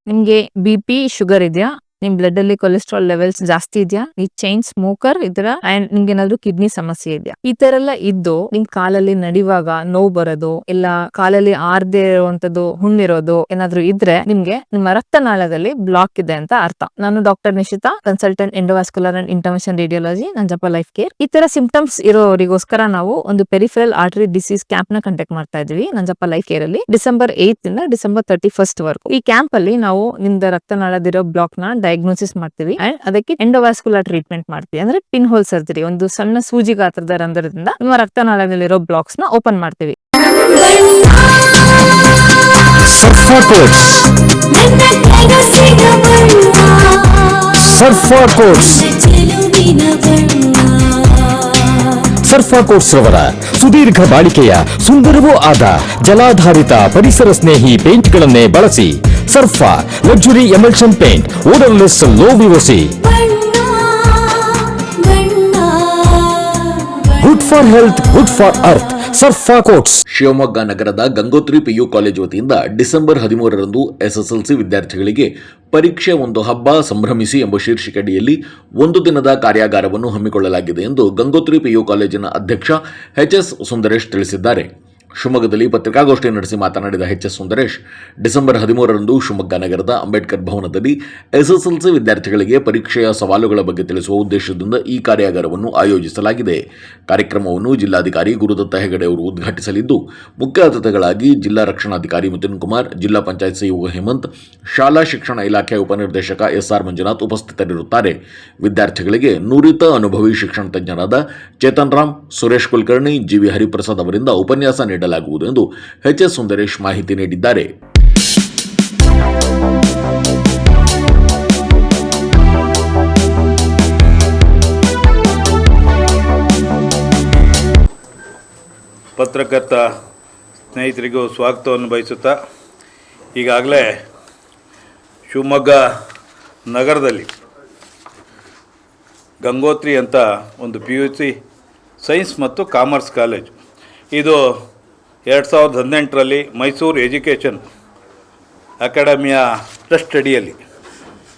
ನಿಮ್ಗೆ BP sugar ಇದೆಯಾ, ನಿಮ್ ಬ್ಲಡ್ ಅಲ್ಲಿ ಕೊಲೆಸ್ಟ್ರಾಲ್ ಲೆವೆಲ್ಸ್ ಜಾಸ್ತಿ ಇದೆಯಾ, ಈ ಚೈನ್ ಸ್ಮೋಕರ್ ಇದ್ರ ಅಂಡ್ ನಿಮ್ಗೆ ಏನಾದ್ರು ಕಿಡ್ನಿ ಸಮಸ್ಯೆ ಇದೆಯಾ, ಈ ತರ ಎಲ್ಲ ಇದ್ದು ನಿಮ್ ಕಾಲಲ್ಲಿ ನಡೆಯುವಾಗ ನೋವು ಬರೋದು ಇಲ್ಲ ಕಾಲಲ್ಲಿ ಆರ್ದೇ ಇರುವಂತದ್ದು ಹುಣ್ಣಿರೋದು ಏನಾದ್ರು ಇದ್ರೆ ನಿಮ್ಗೆ ನಿಮ್ಮ ರಕ್ತನಾಳದಲ್ಲಿ ಬ್ಲಾಕ್ ಇದೆ ಅಂತ ಅರ್ಥ. ನಾನು doctor Nishita, consultant endovascular and intervention radiology, Nanjappa Life Care. ಈ ತರ ಸಿಂಪ್ಟಮ್ಸ್ ಇರೋರಿಗೋಸ್ಕರ ನಾವು ಒಂದು ಪೆರಿಫೆರಲ್ ಆರ್ಟರಿ ಡಿಸೀಸ್ ಕ್ಯಾಂಪ್ ನ ಕಂಡಕ್ಟ್ ಮಾಡ್ತಾ ಇದೀವಿ ನಂಜಪ್ಪ ಲೈಫ್ ಕೇರ್ ಅಲ್ಲಿ ಡಿಸೆಂಬರ್ 8 ಇಂದ ಡಿಸೆಂಬರ್ 31 ವರೆಗೂ. ಈ ಕ್ಯಾಂಪ್ ಅಲ್ಲಿ ನಾವು ನಿಮ್ದ ರಕ್ತನಾಳದಿರೋ ಬ್ಲಾಕ್ ನ ಡಯಾಗ್ನೋಸಿಸ್ ಮಾಡ್ತೀವಿ ಅಂಡ್ ಅದಕ್ಕೆ ಎಂಡೋವಾಸ್ಕ್ಯುಲರ್ ಟ್ರೀಟ್ಮೆಂಟ್ ಮಾಡ್ತೀವಿ. ಅಂದ್ರೆ ಪಿನ್ ಹೋಲ್ ಸರ್ಜರಿ, ಒಂದು ಸಣ್ಣ ಸೂಜಿ ಗಾತ್ರದ ರಂಧ್ರದಿಂದ ನಿಮ್ಮ ರಕ್ತನಾಳದಲ್ಲಿರೋ ಬ್ಲಾಕ್ಸ್ ನ ಓಪನ್ ಮಾಡ್ತೀವಿ. ಸರ್ಫಾ ಕೋಟ್ಸ್ ರವರ ಸುದೀರ್ಘ ಬಾಳಿಕೆಯ ಸುಂದರವೂ ಆದ ಜಲಾಧಾರಿತ ಪರಿಸರ ಸ್ನೇಹಿ ಪೇಂಟ್ಗಳನ್ನೇ ಬಳಸಿ. Surfa luxury emulsion paint, odourless, low VOC, good for health, good for earth. Surfa Coats. Shivamogga ನಗರದ ಗಂಗೋತ್ರಿ PU ಕಾಲೇಜು ವತಿಯಿಂದ ಡಿಸೆಂಬರ್ 13ರಂದು SSLC ವಿದ್ಯಾರ್ಥಿಗಳಿಗೆ ಪರೀಕ್ಷೆ ಒಂದು ಹಬ್ಬ ಸಂಭ್ರಮಿಸಿ ಎಂಬ ಶೀರ್ಷಿಕೆಯಡಿಯಲ್ಲಿ ಒಂದು ದಿನದ ಕಾರ್ಯಾಗಾರವನ್ನು ಹಮ್ಮಿಕೊಳ್ಳಲಾಗಿದೆ ಎಂದು ಗಂಗೋತ್ರಿ PU ಕಾಲೇಜಿನ ಅಧ್ಯಕ್ಷ HS ಸುಂದರೇಶ್ ತಿಳಿಸಿದ್ದಾರೆ. ಶಿವಮೊಗ್ಗದಲ್ಲಿ ಪತ್ರಿಕಾಗೋಷ್ಠಿ ನಡೆಸಿ ಮಾತನಾಡಿದ HS ಸುಂದರೇಶ್, ಡಿಸೆಂಬರ್ 13ರಂದು ಶಿವಮೊಗ್ಗ ನಗರದ ಅಂಬೇಡ್ಕರ್ ಭವನದಲ್ಲಿ SSLC ವಿದ್ಯಾರ್ಥಿಗಳಿಗೆ ಪರೀಕ್ಷೆಯ ಸವಾಲುಗಳ ಬಗ್ಗೆ ತಿಳಿಸುವ ಉದ್ದೇಶದಿಂದ ಈ ಕಾರ್ಯಾಗಾರವನ್ನು ಆಯೋಜಿಸಲಾಗಿದೆ. ಕಾರ್ಯಕ್ರಮವನ್ನು ಜಿಲ್ಲಾಧಿಕಾರಿ ಗುರುದತ್ತ ಹೆಗಡೆ ಅವರು ಉದ್ಘಾಟಿಸಲಿದ್ದು, ಮುಖ್ಯ ಅತಿಥಿಗಳಾಗಿ ಜಿಲ್ಲಾ ರಕ್ಷಣಾಧಿಕಾರಿ ಮಿಥುನ್ ಕುಮಾರ್, ಜಿಲ್ಲಾ ಪಂಚಾಯತ್ ಸಿಇಒ ಹೇಮಂತ್, ಶಾಲಾ ಶಿಕ್ಷಣ ಇಲಾಖೆ ಉಪನಿರ್ದೇಶಕ SR ಮಂಜುನಾಥ್ ಉಪಸ್ಥಿತರಿರುತ್ತಾರೆ. ವಿದ್ಯಾರ್ಥಿಗಳಿಗೆ ನುರಿತ ಅನುಭವಿ ಶಿಕ್ಷಣ ತಜ್ಞರಾದ ಚೇತನ್ ರಾಮ್, ಸುರೇಶ್ ಕುಲಕರ್ಣಿ, GV ಹರಿಪ್ರಸಾದ್ ಅವರಿಂದ ಉಪನ್ಯಾಸ ನೀಡಲಾಗುವುದು ಎಂದು HS ಸುಂದರೇಶ್ ಮಾಹಿತಿ ನೀಡಿದ್ದಾರೆ. ಪತ್ರಕರ್ತ ಸ್ನೇಹಿತರಿಗೂ ಸ್ವಾಗತವನ್ನು ಬಯಸುತ್ತಾ, ಈಗಾಗಲೇ ಶಿವಮೊಗ್ಗ ನಗರದಲ್ಲಿ ಗಂಗೋತ್ರಿ ಅಂತ ಒಂದು PUC ಸೈನ್ಸ್ ಮತ್ತು ಕಾಮರ್ಸ್ ಕಾಲೇಜು, ಇದು 2018ರಲ್ಲಿ ಮೈಸೂರು ಎಜುಕೇಷನ್ ಅಕಾಡೆಮಿಯ ಟ್ರಸ್ಟ್ ಅಡಿಯಲ್ಲಿ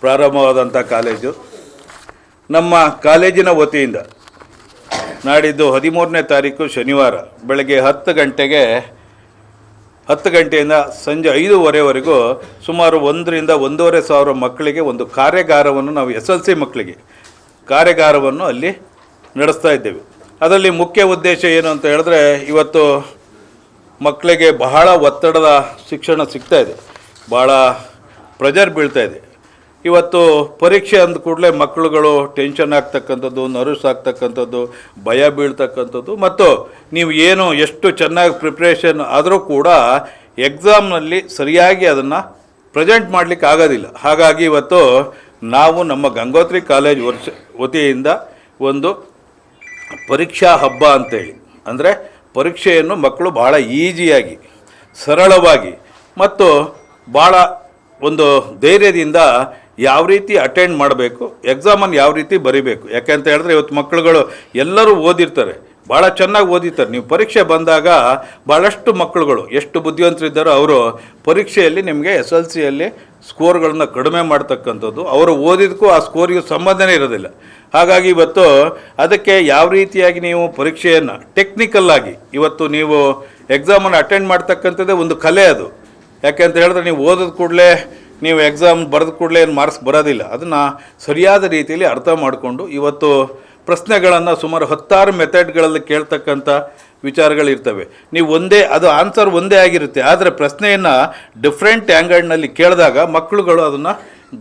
ಪ್ರಾರಂಭವಾದಂಥ ಕಾಲೇಜು. ನಮ್ಮ ಕಾಲೇಜಿನ ವತಿಯಿಂದ ನಾಡಿದ್ದು 13ನೇ ತಾರೀಕು ಶನಿವಾರ ಬೆಳಗ್ಗೆ 10 ಗಂಟೆಯಿಂದ ಸಂಜೆ 5:30ವರೆಗೂ ಸುಮಾರು 1ರಿಂದ 1,500 ಸಾವಿರ ಮಕ್ಕಳಿಗೆ ಒಂದು ಕಾರ್ಯಾಗಾರವನ್ನು ನಾವು SLC ಮಕ್ಕಳಿಗೆ ಕಾರ್ಯಾಗಾರವನ್ನು ಅಲ್ಲಿ ನಡೆಸ್ತಾ ಇದ್ದೇವೆ. ಅದರಲ್ಲಿ ಮುಖ್ಯ ಉದ್ದೇಶ ಏನು ಅಂತ ಹೇಳಿದ್ರೆ, ಇವತ್ತು ಮಕ್ಕಳಿಗೆ ಬಹಳ ಒತ್ತಡದ ಶಿಕ್ಷಣ ಸಿಗ್ತಾ ಇದೆ, ಭಾಳ ಪ್ರೆಜರ್ ಬೀಳ್ತಾ ಇದೆ. ಇವತ್ತು ಪರೀಕ್ಷೆ ಅಂದ ಕೂಡಲೇ ಮಕ್ಕಳುಗಳು ಟೆನ್ಷನ್ ಆಗ್ತಕ್ಕಂಥದ್ದು, ನರ್ವಸ್ ಆಗ್ತಕ್ಕಂಥದ್ದು, ಭಯ ಬೀಳ್ತಕ್ಕಂಥದ್ದು, ಮತ್ತು ನೀವು ಏನು ಎಷ್ಟು ಚೆನ್ನಾಗಿ ಪ್ರಿಪ್ರೇಷನ್ ಆದರೂ ಕೂಡ ಎಕ್ಸಾಮ್ನಲ್ಲಿ ಸರಿಯಾಗಿ ಅದನ್ನು ಪ್ರೆಸೆಂಟ್ ಮಾಡಲಿಕ್ಕೆ ಆಗೋದಿಲ್ಲ. ಹಾಗಾಗಿ ಇವತ್ತು ನಾವು ನಮ್ಮ ಗಂಗೋತ್ರಿ ಕಾಲೇಜ್ ವತಿಯಿಂದ ಒಂದು ಪರೀಕ್ಷಾ ಹಬ್ಬ ಅಂತೇಳಿ, ಅಂದರೆ ಪರೀಕ್ಷೆಯನ್ನು ಮಕ್ಕಳು ಭಾಳ ಈಸಿಯಾಗಿ, ಸರಳವಾಗಿ ಮತ್ತು ಭಾಳ ಒಂದು ಧೈರ್ಯದಿಂದ ಯಾವ ರೀತಿ ಅಟೆಂಡ್ ಮಾಡಬೇಕು, ಎಕ್ಸಾಮನ್ನು ಯಾವ ರೀತಿ ಬರೀಬೇಕು. ಯಾಕೆಂತ ಹೇಳಿದ್ರೆ ಇವತ್ತು ಮಕ್ಕಳುಗಳು ಎಲ್ಲರೂ ಓದಿರ್ತಾರೆ, ಭಾಳ ಚೆನ್ನಾಗಿ ಓದಿರ್ತಾರೆ. ನೀವು ಪರೀಕ್ಷೆ ಬಂದಾಗ ಭಾಳಷ್ಟು ಮಕ್ಕಳುಗಳು ಎಷ್ಟು ಬುದ್ಧಿವಂತರಿದ್ದಾರೋ ಅವರು ಪರೀಕ್ಷೆಯಲ್ಲಿ ನಿಮಗೆ SLCಯಲ್ಲಿ ಸ್ಕೋರ್ಗಳನ್ನ ಕಡಿಮೆ ಮಾಡ್ತಕ್ಕಂಥದ್ದು, ಅವರು ಓದಿದ್ದಕ್ಕೂ ಆ ಸ್ಕೋರಿಗೂ ಸಂಬಂಧನೇ ಇರೋದಿಲ್ಲ. ಹಾಗಾಗಿ ಇವತ್ತು ಅದಕ್ಕೆ ಯಾವ ರೀತಿಯಾಗಿ ನೀವು ಪರೀಕ್ಷೆಯನ್ನು ಟೆಕ್ನಿಕಲ್ಲಾಗಿ ಇವತ್ತು ನೀವು ಎಕ್ಸಾಮನ್ನು ಅಟೆಂಡ್ ಮಾಡ್ತಕ್ಕಂಥದ್ದೇ ಒಂದು ಕಲೆ ಅದು. ಯಾಕೆಂತ ಹೇಳಿದ್ರೆ ನೀವು ಓದಿದ ಕೂಡಲೇ ನೀವು ಎಕ್ಸಾಮ್ ಬರೆದ ಕೂಡಲೇ ಏನು ಮಾರ್ಕ್ಸ್ ಬರೋದಿಲ್ಲ. ಅದನ್ನು ಸರಿಯಾದ ರೀತಿಯಲ್ಲಿ ಅರ್ಥ ಮಾಡಿಕೊಂಡು ಇವತ್ತು ಪ್ರಶ್ನೆಗಳನ್ನು ಸುಮಾರು 16 ಮೆಥಡ್ಗಳಲ್ಲಿ ಕೇಳ್ತಕ್ಕಂಥ ವಿಚಾರಗಳಿರ್ತವೆ. ನೀವು ಅದು ಆನ್ಸರ್ ಒಂದೇ ಆಗಿರುತ್ತೆ, ಆದರೆ ಪ್ರಶ್ನೆಯನ್ನು ಡಿಫ್ರೆಂಟ್ ಆ್ಯಂಗಲ್ನಲ್ಲಿ ಕೇಳಿದಾಗ ಮಕ್ಕಳುಗಳು ಅದನ್ನು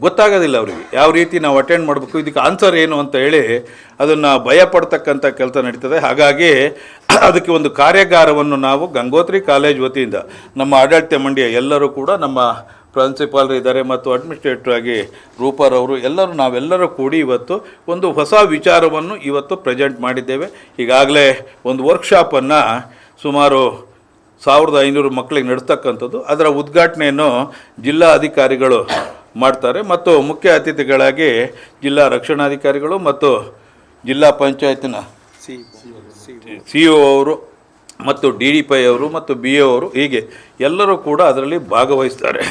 ಗೊತ್ತಾಗೋದಿಲ್ಲ, ಅವರಿಗೆ ಯಾವ ರೀತಿ ನಾವು ಅಟೆಂಡ್ ಮಾಡಬೇಕು, ಇದಕ್ಕೆ ಆನ್ಸರ್ ಏನು ಅಂತ ಹೇಳಿ ಅದನ್ನು ಭಯಪಡ್ತಕ್ಕಂಥ ಕೆಲಸ ನಡೀತದೆ. ಹಾಗಾಗಿ ಅದಕ್ಕೆ ಒಂದು ಕಾರ್ಯಾಗಾರವನ್ನು ನಾವು ಗಂಗೋತ್ರಿ ಕಾಲೇಜ್ ವತಿಯಿಂದ ನಮ್ಮ ಆಡಳಿತ ಮಂಡಳಿಯ ಎಲ್ಲರೂ ಕೂಡ, ನಮ್ಮ ಪ್ರಿನ್ಸಿಪಾಲ್ರು ಇದ್ದಾರೆ ಮತ್ತು ಅಡ್ಮಿನಿಸ್ಟ್ರೇಟರ್ ಆಗಿ ರೂಪಾರವರು ನಾವೆಲ್ಲರೂ ಕೂಡಿ ಇವತ್ತು ಒಂದು ಹೊಸ ವಿಚಾರವನ್ನು ಇವತ್ತು ಪ್ರೆಸೆಂಟ್ ಮಾಡಿದ್ದೇವೆ. ಈಗಾಗಲೇ ಒಂದು ವರ್ಕ್ಶಾಪನ್ನು ಸುಮಾರು 1500 ಮಕ್ಕಳಿಗೆ ನಡೆಸ್ತಕ್ಕಂಥದ್ದು, ಅದರ ಉದ್ಘಾಟನೆಯನ್ನು ಜಿಲ್ಲಾ ಅಧಿಕಾರಿಗಳು ಮಾಡ್ತಾರೆ ಮತ್ತು ಮುಖ್ಯ ಅತಿಥಿಗಳಾಗಿ ಜಿಲ್ಲಾ ರಕ್ಷಣಾಧಿಕಾರಿಗಳು ಮತ್ತು ಜಿಲ್ಲಾ ಪಂಚಾಯತಿನ CEO ಅವರು ಮತ್ತು DDPI ಅವರು ಮತ್ತು BO ಅವರು, ಹೀಗೆ ಎಲ್ಲರೂ ಕೂಡ ಅದರಲ್ಲಿ ಭಾಗವಹಿಸ್ತಾರೆ.